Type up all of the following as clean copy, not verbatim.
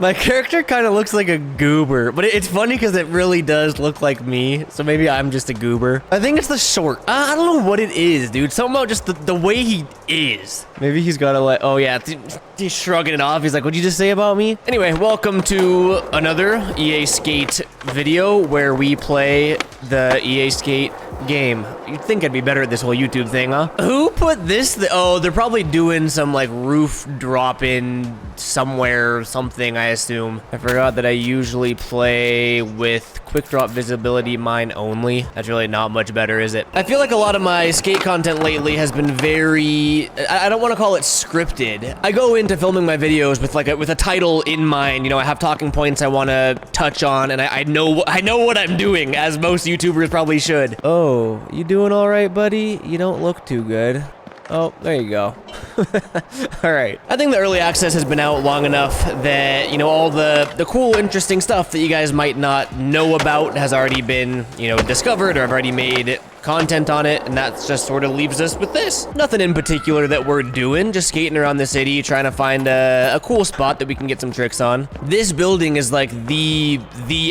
My character kind of looks like a goober, but it's funny because it really does look like me. So maybe I'm just a goober. I think it's the short. I don't know what it is, dude. Something about just the way he is. Maybe he's got to like, oh yeah, he's shrugging it off. He's like, what'd you just say about me? Anyway, welcome to another EA Skate video where we play the EA Skate game. You'd think I'd be better at this whole YouTube thing, huh? Who put this? Oh, they're probably doing some like roof drop in somewhere, something, I assume. I forgot that I usually play with quick drop visibility mine only. That's really not much better, is it? I feel like a lot of my skate content lately has been very, I don't want to call it scripted. I go into filming my videos with like with a title in mind. You know, I have talking points I want to touch on, and I know what I'm doing, as most YouTubers probably should. Oh, you doing all right, buddy? You don't look too good. Oh, there you go. All right. I think the early access has been out long enough that, you know, all the cool, interesting stuff that you guys might not know about has already been, you know, discovered, or I've already made content on it, and that just sort of leaves us with this. Nothing in particular that we're doing, just skating around the city, trying to find a cool spot that we can get some tricks on. This building is like the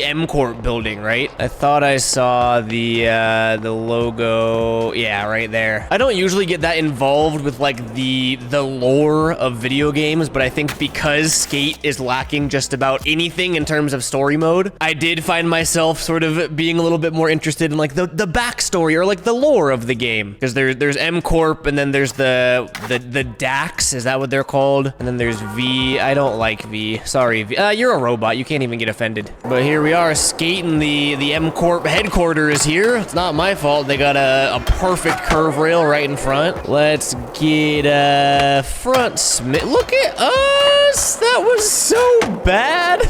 M Corp building, right? I thought I saw the logo, yeah, right there. I don't usually get that involved with like the lore of video games, but I think because Skate is lacking just about anything in terms of story mode, I did find myself sort of being a little bit more interested in like the backstory, or like the lore of the game, because there's M Corp, and then there's the DAX, is that what they're called? And then there's V. I don't like V. Sorry, V. You're a robot. You can't even get offended. But here we are, skating the M Corp headquarters here. It's not my fault. They got a perfect curve rail right in front. Let's get a front smith. Look at us. That was so bad.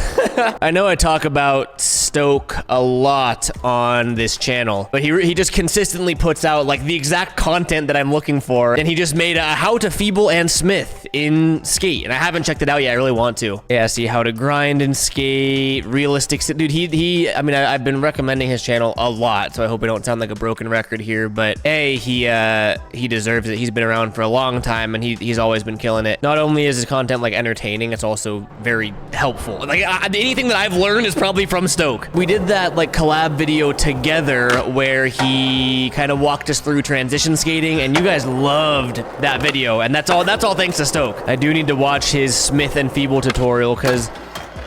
I know I talk about Stoke a lot on this channel, but he just consistently puts out like the exact content that I'm looking for, and he just made a how to feeble and smith in Skate, and I haven't checked it out yet. I really want to. Yeah, see how to grind in Skate, realistic, dude. I mean, I've been recommending his channel a lot, so I hope I don't sound like a broken record here, but he deserves it. He's been around for a long time, and he's always been killing it. Not only is his content like entertaining, it's also very helpful. Like anything that I've learned is probably from Stoke. We did that like collab video together where he kind of walked us through transition skating, and you guys loved that video, and that's all thanks to Stoke. I do need to watch his Smith and Feeble tutorial, because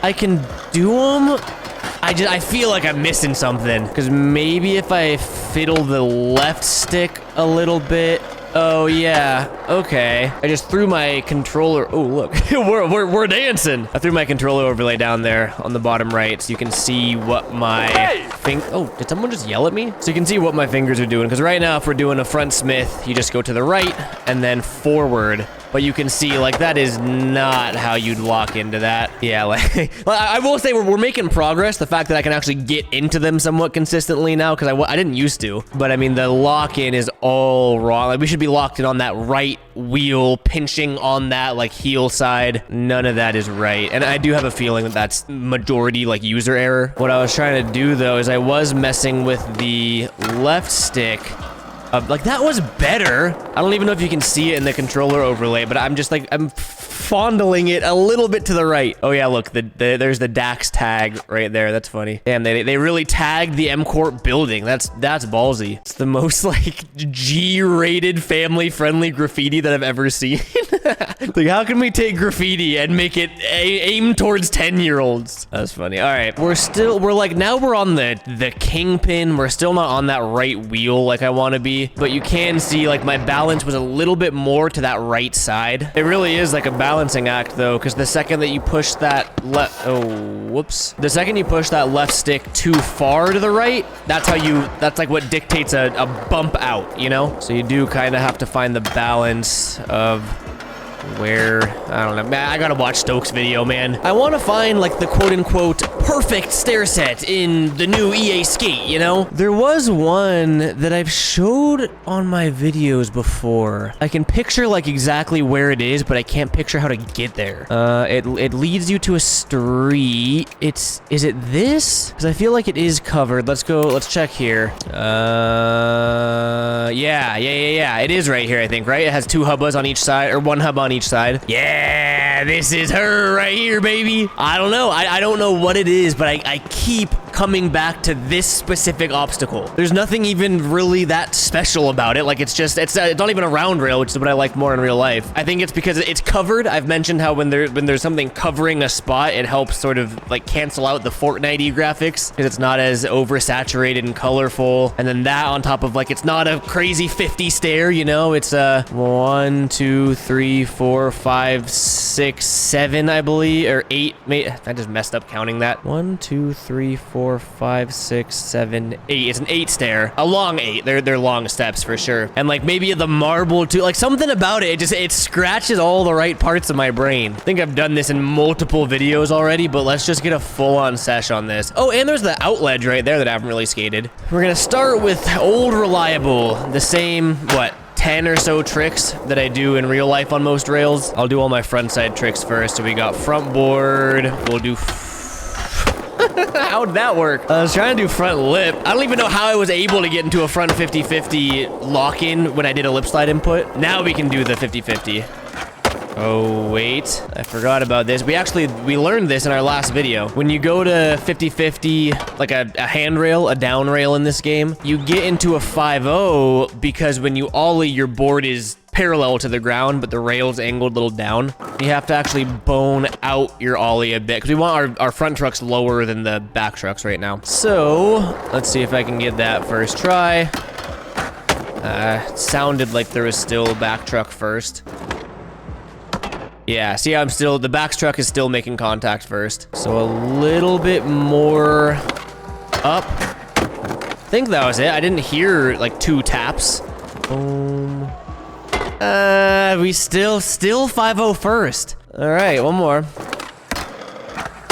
I can do them. I feel like I'm missing something, because maybe if I fiddle the left stick a little bit. Oh yeah, okay. I just threw my controller. Oh look, we're dancing. I threw my controller overlay down there on the bottom right, so you can see what my Oh, did someone just yell at me? So you can see what my fingers are doing, because right now if we're doing a front smith, you just go to the right and then forward. But you can see, like, that is not how you'd lock into that. Yeah, like, I will say we're making progress. The fact that I can actually get into them somewhat consistently now, because I didn't used to. But, I mean, the lock-in is all wrong. Like, we should be locked in on that right wheel, pinching on that, like, heel side. None of that is right. And I do have a feeling that that's majority, like, user error. What I was trying to do, though, is I was messing with the left stick. Like, that was better. I don't even know if you can see it in the controller overlay, but I'm just like, I'm fondling it a little bit to the right. Oh yeah, look, there's the DAX tag right there. That's funny. Damn, they really tagged the M Corp building. That's ballsy. It's the most like G-rated family-friendly graffiti that I've ever seen. Like, how can we take graffiti and make it aim towards 10-year-olds? That's funny. All right, we're like, now we're on the kingpin. We're still not on that right wheel like I want to be, but you can see like my balance was a little bit more to that right side. It really is like a balancing act though, because the second that you push that the second you push that left stick too far to the right, that's like what dictates a bump out, you know? So you do kind of have to find the balance of where, I don't know, man, I gotta watch Stoke's video, man. I want to find like the quote-unquote perfect stair set in the new EA Skate, you know? There was one that I've showed on my videos before. I can picture like exactly where it is, but I can't picture how to get there. It leads you to a street. Is it this? Because I feel like it is covered. Let's check here. Yeah, it is right here, I think, right? It has two hubbas on each side, or one hub on each side. Yeah, Yeah, this is her right here, baby. I don't know. I don't know what it is, but I keep coming back to this specific obstacle. There's nothing even really that special about it. Like, it's not even a round rail, which is what I like more in real life. I think it's because it's covered. I've mentioned how when there's something covering a spot, it helps sort of like cancel out the Fortnite-y graphics because it's not as oversaturated and colorful. And then that on top of, like, it's not a crazy 50 stair, you know? It's 1, 2, 3, 4, 5, 6, 7, I believe, or 8. I just messed up counting that. 1, 2, 3, 4, 5, 6, 7, 8. It's an 8 stair, a long 8. They're long steps for sure. And like maybe the marble too, like something about it, it scratches all the right parts of my brain. I think I've done this in multiple videos already, but let's just get a full-on sesh on this. Oh, and there's the outledge right there that I haven't really skated. We're gonna start with old reliable, the same, what, 10 or so tricks that I do in real life on most rails. I'll do all my frontside tricks first. So we got front board, we'll do how'd that work? I was trying to do front lip. I don't even know how I was able to get into a front 50-50 lock-in when I did a lip slide input. Now we can do the 50-50. Oh, wait. I forgot about this. We learned this in our last video. When you go to 50-50, like a handrail, a down rail in this game, you get into a 5-0 because when you ollie, your board is parallel to the ground, but the rail's angled a little down. You have to actually bone out your ollie a bit because we want our front trucks lower than the back trucks right now. So let's see if I can get that first try. Sounded like there was still back truck first. Yeah, see, the back truck is still making contact first. So a little bit more up. I think that was it. I didn't hear like 2 taps. Boom. We still 5-0 first. All right, one more.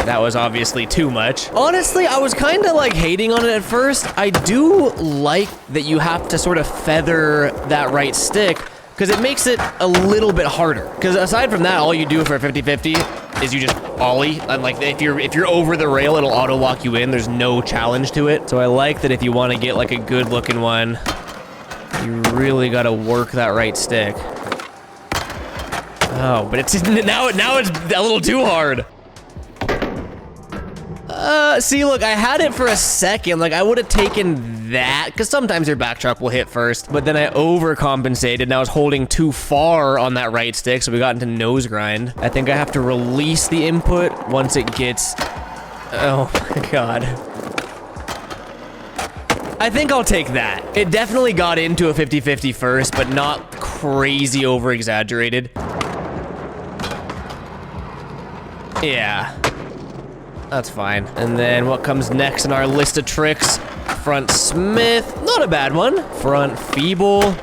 That was obviously too much. Honestly, I was kind of like hating on it at first. I do like that you have to sort of feather that right stick because it makes it a little bit harder. Because aside from that, all you do for a 50-50 is you just ollie. And like if you're over the rail, it'll auto lock you in. There's no challenge to it. So I like that if you want to get like a good looking one, you really got to work that right stick. Oh, but it's now it's a little too hard. See, look, I had it for a second. Like, I would have taken that, because sometimes your back truck will hit first, but then I overcompensated, and I was holding too far on that right stick, so we got into nose grind. I think I have to release the input once it gets... Oh, my God. I think I'll take that. It definitely got into a 50-50 first, but not crazy over-exaggerated. Yeah. That's fine. And then what comes next in our list of tricks? Front Smith. Not a bad one. Front Feeble.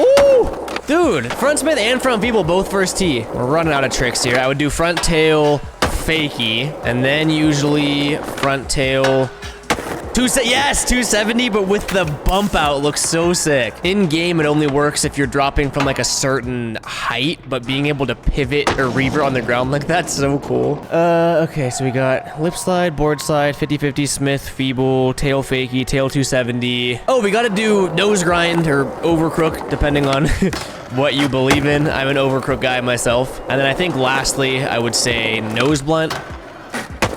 Ooh! Dude, front Smith and front Feeble both first tee. We're running out of tricks here. I would do front tail fakie, and then usually front tail... Yes, 270, but with the bump out looks so sick. In game, it only works if you're dropping from like a certain height, but being able to pivot or revert on the ground, like that's so cool. Okay, so we got lip slide, board slide, 50-50, Smith, Feeble, tail fakie, tail 270. Oh, we gotta do nose grind or overcrook, depending on what you believe in. I'm an overcrook guy myself. And then I think lastly, I would say nose blunt.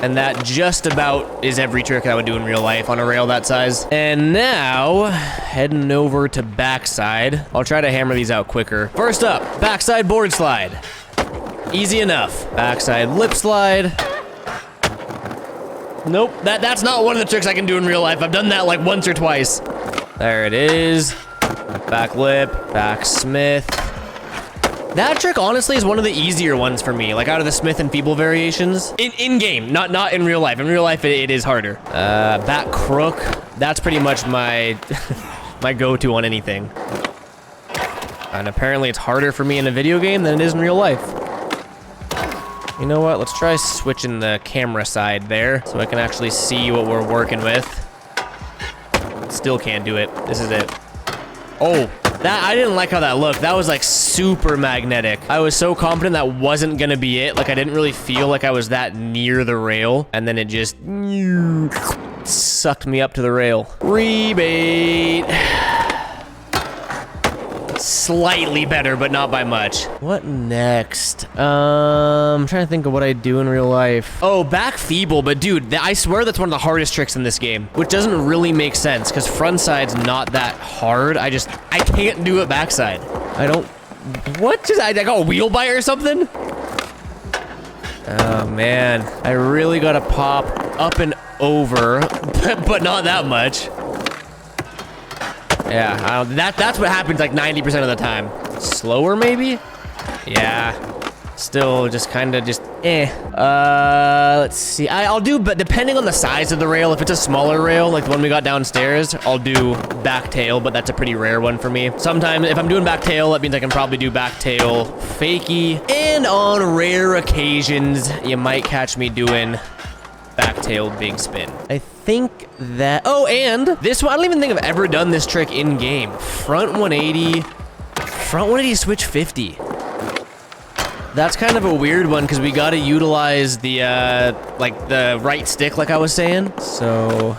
And that just about is every trick I would do in real life on a rail that size. And now, heading over to backside. I'll try to hammer these out quicker. First up, backside board slide. Easy enough. Backside lip slide. Nope, that's not one of the tricks I can do in real life. I've done that like once or twice. There it is. Back lip, back Smith. That trick, honestly, is one of the easier ones for me, like out of the Smith and Feeble variations. In game, not in real life. In real life, it is harder. Back crook, that's pretty much my my go-to on anything. And apparently it's harder for me in a video game than it is in real life. You know what, let's try switching the camera side there so I can actually see what we're working with. Still can't do it. This is it. Oh. I didn't like how that looked. That was like super magnetic. I was so confident that wasn't gonna be it. Like I didn't really feel like I was that near the rail. And then it just sucked me up to the rail. Rebate. slightly better, but not by much. What next? I'm trying to think of what I do in real life. Oh, back feeble, but dude, I swear that's one of the hardest tricks in this game, which doesn't really make sense because frontside's not that hard. I can't do it backside. I don't, what? Just, I got a wheel bite or something? Oh man, I really gotta pop up and over, but not that much. Yeah, that's what happens like 90% of the time. Slower, maybe? Yeah. Still just kind of just eh. Let's see. I'll do, but depending on the size of the rail, if it's a smaller rail, like the one we got downstairs, I'll do back tail, but that's a pretty rare one for me. Sometimes if I'm doing back tail, that means I can probably do back tail fakie. And on rare occasions, you might catch me doing back tail big spin. I think that, oh, and this one, I don't even think I've ever done this trick in game. Front 180 switch 50. That's kind of a weird one because we got to utilize the, like the right stick, like I was saying. So,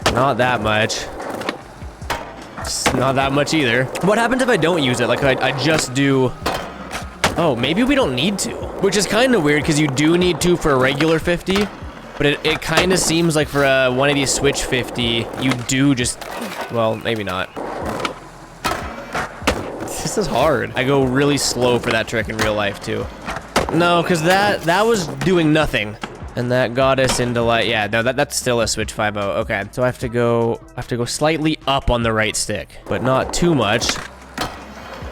not that much. It's not that much either. What happens if I don't use it? Like I just do, oh, maybe we don't need to, which is kind of weird because you do need to for a regular 50. But it kind of seems like for a 180 switch 50, you do just, well, maybe not. This is hard. I go really slow for that trick in real life too. No, because that was doing nothing. And that got us into like, yeah, no, that's still a switch 5-0. Okay, so I have to go slightly up on the right stick, but not too much.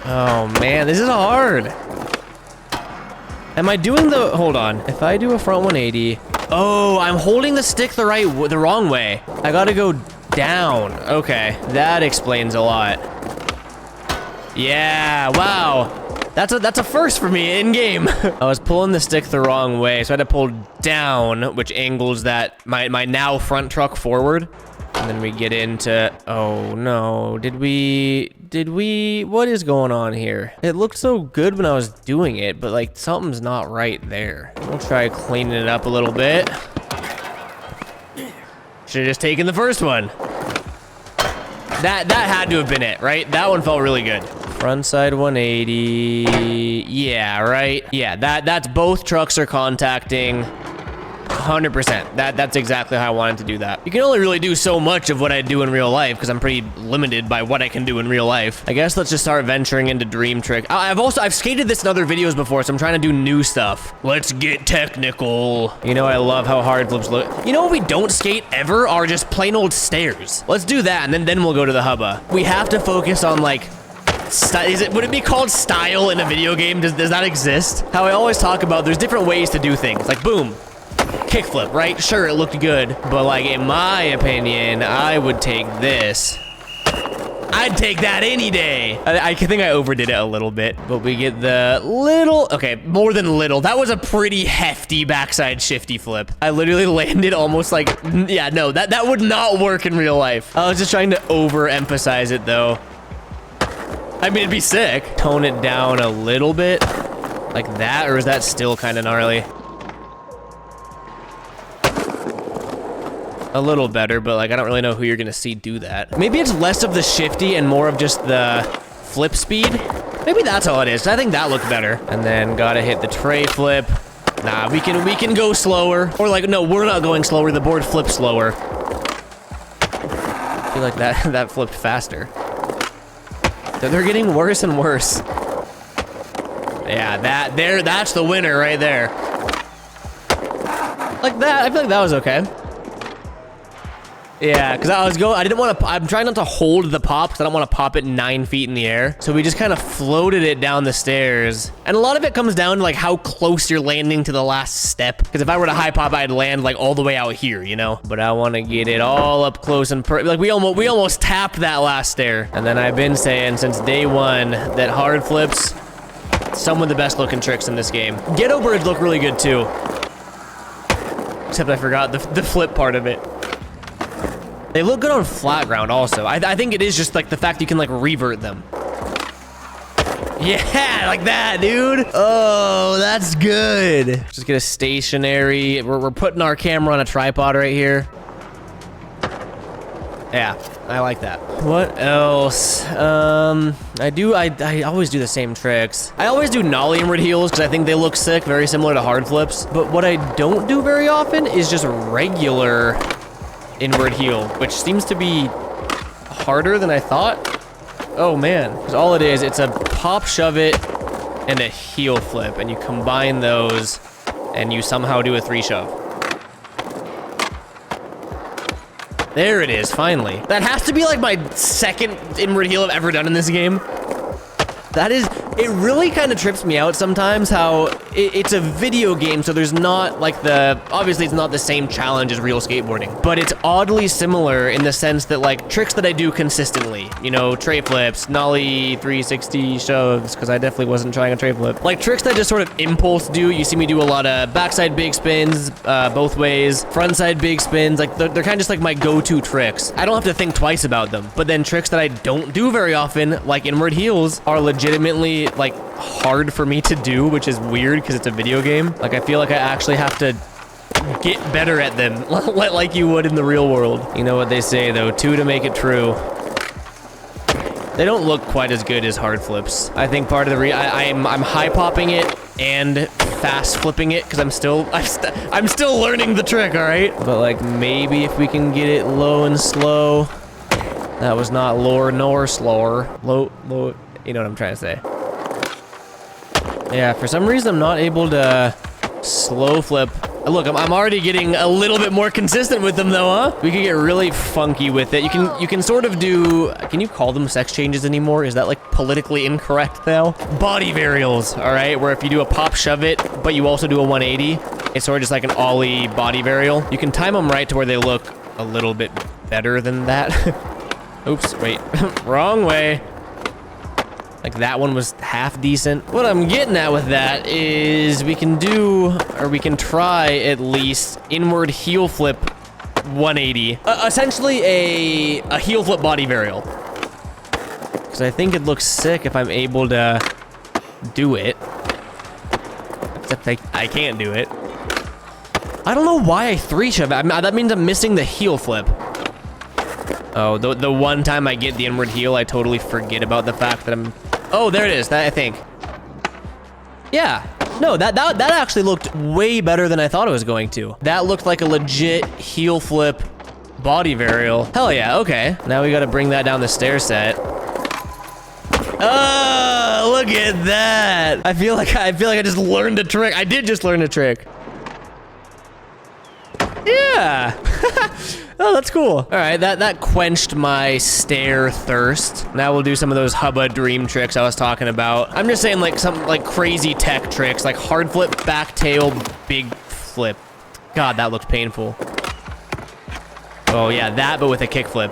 Oh man, this is hard. Am I doing the, hold on. If I do a front 180, oh, I'm holding the stick the wrong way. I gotta go down. Okay, that explains a lot. Yeah, wow. That's a first for me in game. I was pulling the stick the wrong way, so I had to pull down, which angles that my now front truck forward. And then we get into, oh no, did we, what is going on here? It looked so good when I was doing it, but like something's not right there. We'll try cleaning it up a little bit. Should've just taken the first one. That had to have been it, right? That one felt really good. Frontside 180, yeah, right? Yeah, that's both trucks are contacting. 100%. That's exactly how I wanted to do that. You can only really do so much of what I do in real life because I'm pretty limited by what I can do in real life. I guess let's just start venturing into dream trick. I've skated this in other videos before, so I'm trying to do new stuff. Let's get technical. You know, I love how hard flips look. You know what we don't skate ever are just plain old stairs. Let's do that, and then we'll go to the hubba. We have to focus on like, would it be called style in a video game? Does that exist? How I always talk about, there's different ways to do things. Like boom. Kickflip, right? Sure, it looked good, but like in my opinion, I would take this. I'd take that any day. I think I overdid it a little bit, but we get the little, okay, more than little. That was a pretty hefty backside shifty flip. I literally landed almost like, yeah, no, that would not work in real life. I was just trying to overemphasize it though. I mean, it'd be sick. Tone it down a little bit, like that, or is that still kind of gnarly? A little better, but like I don't really know who you're gonna see do that. Maybe it's less of the shifty and more of just the flip speed. Maybe that's all it is. I think that looked better. And then gotta hit the tray flip. Nah, we can go slower. Or like, no, we're not going slower. The board flips slower. I feel like that flipped faster. They're getting worse and worse. Yeah, that's the winner right there. Like that, I feel like that was okay. Yeah, because I'm trying not to hold the pop because I don't want to pop it 9 feet in the air. So we just kind of floated it down the stairs. And a lot of it comes down to like how close you're landing to the last step. Because if I were to high pop, I'd land like all the way out here, you know? But I want to get it all up close and like we almost tapped that last stair. And then I've been saying since day one that hard flips, some of the best looking tricks in this game. Ghetto birds look really good too. Except I forgot the flip part of it. They look good on flat ground also. I think it is just like the fact you can like revert them. Yeah, like that, dude. Oh, that's good. Just get a stationary. We're putting our camera on a tripod right here. Yeah, I like that. What else? I always do the same tricks. I always do nollie inward heels because I think they look sick, very similar to hard flips. But what I don't do very often is just regular inward heel, which seems to be harder than I thought. Oh man, because all it is, it's a pop, shove it, and a heel flip, and you combine those, and you somehow do a 3 shove. There it is, finally. That has to be like my second inward heel I've ever done in this game. That is, it really kind of trips me out sometimes how it's a video game, so there's not like obviously it's not the same challenge as real skateboarding, but it's oddly similar in the sense that like tricks that I do consistently, you know, tray flips, nollie 360 shoves, because I definitely wasn't trying a tray flip. Like tricks that I just sort of impulse do. You see me do a lot of backside big spins, both ways, frontside big spins, like they're kind of just like my go-to tricks. I don't have to think twice about them, but then tricks that I don't do very often, like inward heels, are legitimately like hard for me to do, which is weird because it's a video game. Like I feel like I actually have to get better at them like you would in the real world. You know what they say though, 2 to make it true. They don't look quite as good as hard flips. I think part of the I'm high popping it and fast flipping it because I'm still learning the trick, all right? But like maybe if we can get it low and slow. That was not lower nor slower. Low, you know what I'm trying to say. Yeah, for some reason I'm not able to slow flip. Look, I'm already getting a little bit more consistent with them though, huh? We could get really funky with it. You can sort of do, can you call them sex changes anymore? Is that like politically incorrect now? Body varials, all right? Where if you do a pop shove it, but you also do a 180, it's sort of just like an ollie body varial. You can time them right to where they look a little bit better than that. Oops, wait, wrong way. Like that one was half decent. What I'm getting at with that is we can try at least inward heel flip 180. Essentially a heel flip body varial. Because I think it looks sick if I'm able to do it. Except I can't do it. I don't know why I 3 shove it. That means I'm missing the heel flip. Oh, the one time I get the inward heel, I totally forget about the fact that I'm... Oh, there it is, that I think. Yeah, no, that actually looked way better than I thought it was going to. That looked like a legit heel flip body varial. Hell yeah, okay. Now we gotta bring that down the stair set. Oh, look at that. I feel like I just learned a trick. I did just learn a trick. Yeah. Oh, that's cool. All right, that quenched my stair thirst. Now we'll do some of those hubba dream tricks I was talking about. I'm just saying like some like crazy tech tricks, like hard flip, back tail, big flip. God, that looks painful. Oh yeah, that, but with a kick flip.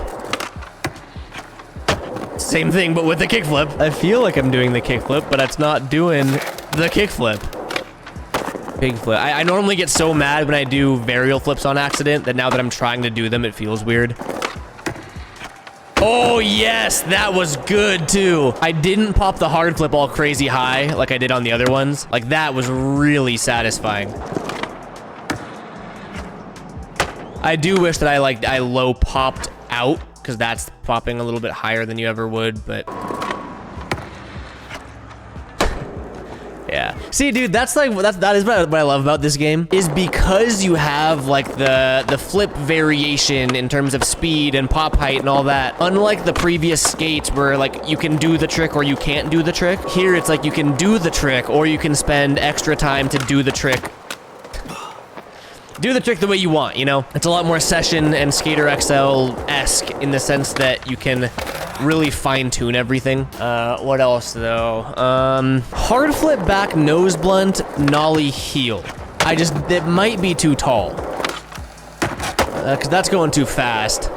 Same thing, but with a kick flip. I feel like I'm doing the kick flip, but it's not doing the kick flip. Big flip. I normally get so mad when I do varial flips on accident that now that I'm trying to do them, it feels weird. Oh yes, that was good too. I didn't pop the hard flip all crazy high like I did on the other ones. Like that was really satisfying. I do wish that I low popped out because that's popping a little bit higher than you ever would, but yeah. See, dude, that is what I love about this game, is because you have like the flip variation in terms of speed and pop height and all that. Unlike the previous skates where like you can do the trick or you can't do the trick, here it's like you can do the trick or you can spend extra time to do the trick. Do the trick the way you want, you know? It's a lot more Session and Skater XL-esque in the sense that you can really fine-tune everything. What else, though? Hard flip back nose blunt, nollie heel. It might be too tall. Because that's going too fast.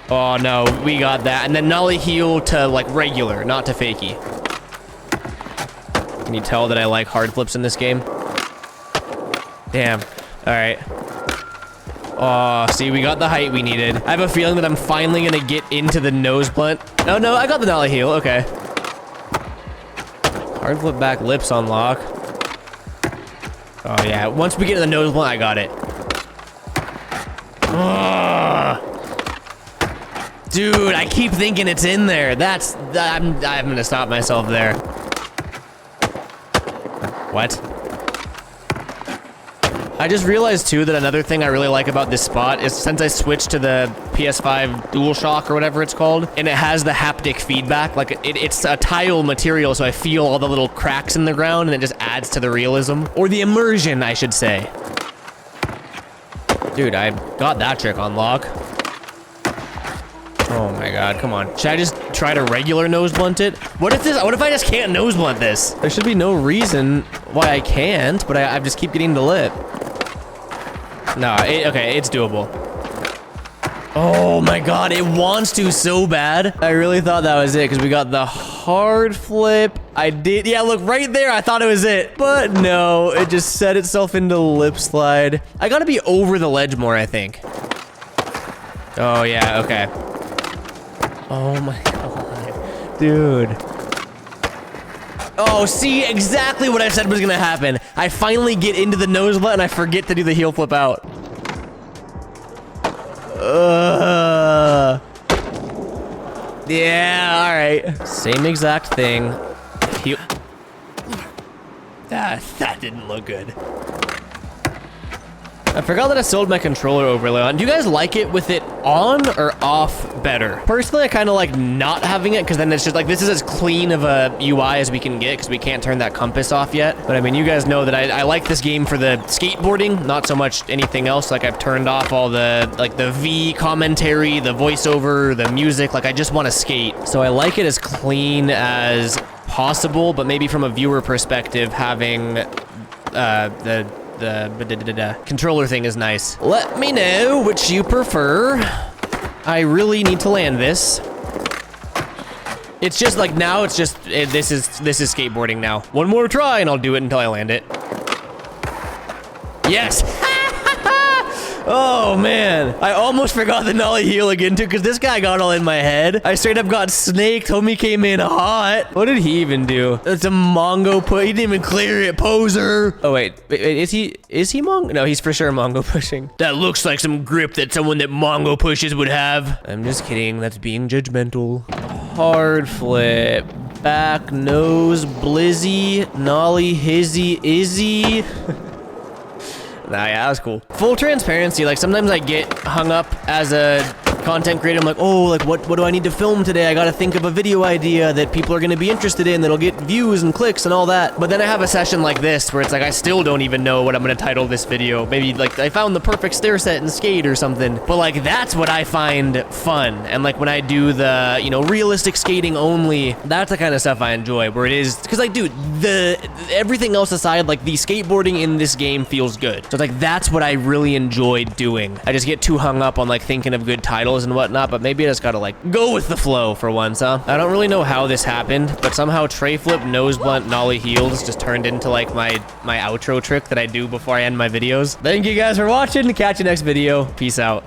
Oh, no, we got that. And then nollie heel to, like, regular, not to fakie. Can you tell that I like hard flips in this game? Damn. All right. Oh, see, we got the height we needed. I have a feeling that I'm finally gonna get into the nose blunt. Oh, no, I got the nollie heel, okay. Hard flip back lips on lock. Oh, yeah, once we get to the nose blunt, I got it. Dude, I keep thinking it's in there. I'm gonna stop myself there. What? I just realized too that another thing I really like about this spot is since I switched to the PS5 DualShock or whatever it's called, and it has the haptic feedback, like it's a tile material, so I feel all the little cracks in the ground and it just adds to the realism. Or the immersion, I should say. Dude, I got that trick on lock. Oh my god, come on. Should I just try to regular nose blunt it? What if I just can't nose blunt this? There should be no reason why I can't, but I just keep getting the lip. No, okay, it's doable. Oh my god, it wants to so bad. I really thought that was it because we got the hard flip. I did, yeah, look right there. I thought it was it, but no, it just set itself into lip slide. I gotta be over the ledge more, I think. Oh yeah, okay. Oh my god, dude. Oh, see, exactly what I said was gonna happen. I finally get into the nose blunt and I forget to do the heel flip out. Yeah, all right. Same exact thing. Heel. That didn't look good. I forgot that I sold my controller overlay on. Do you guys like it with it on or off better? Personally, I kind of like not having it because then it's just like, this is as clean of a UI as we can get because we can't turn that compass off yet. But I mean, you guys know that I like this game for the skateboarding, not so much anything else. Like I've turned off all the, like the V commentary, the voiceover, the music. Like I just want to skate. So I like it as clean as possible, but maybe from a viewer perspective, having the controller thing is nice. Let me know which you prefer. I really need to land this. It's just like now it's just this is skateboarding now. One more try and I'll do it until I land it. Yes. Oh man, I almost forgot the nollie heel again too because this guy got all in my head. I straight up got snaked. Homie came in hot. What did he even do? It's a Mongo put. He didn't even clear it, poser. Oh wait, is he Mongo? No, he's for sure Mongo pushing. That looks like some grip that someone that Mongo pushes would have. I'm just kidding. That's being judgmental. Hard flip. Back nose blizzy. Nollie hizzy izzy. Nah, yeah, that was cool. Full transparency, like sometimes I get hung up as a content creator. I'm like, oh, like what do I need to film today? I gotta think of a video idea that people are gonna be interested in that'll get views and clicks and all that. But then I have a session like this where it's like I still don't even know what I'm gonna title this video. Maybe like I found the perfect stair set in Skate or something. But like that's what I find fun. And like when I do the, you know, realistic skating only, that's the kind of stuff I enjoy where it is, because like dude, everything else aside, like the skateboarding in this game feels good. So like that's what I really enjoy doing. I just get too hung up on like thinking of good titles and whatnot, but maybe I just gotta like go with the flow for once, huh? I don't really know how this happened, but somehow tray flip, nose blunt, nollie heels just turned into like my outro trick that I do before I end my videos. Thank you guys for watching. Catch you next video. Peace out.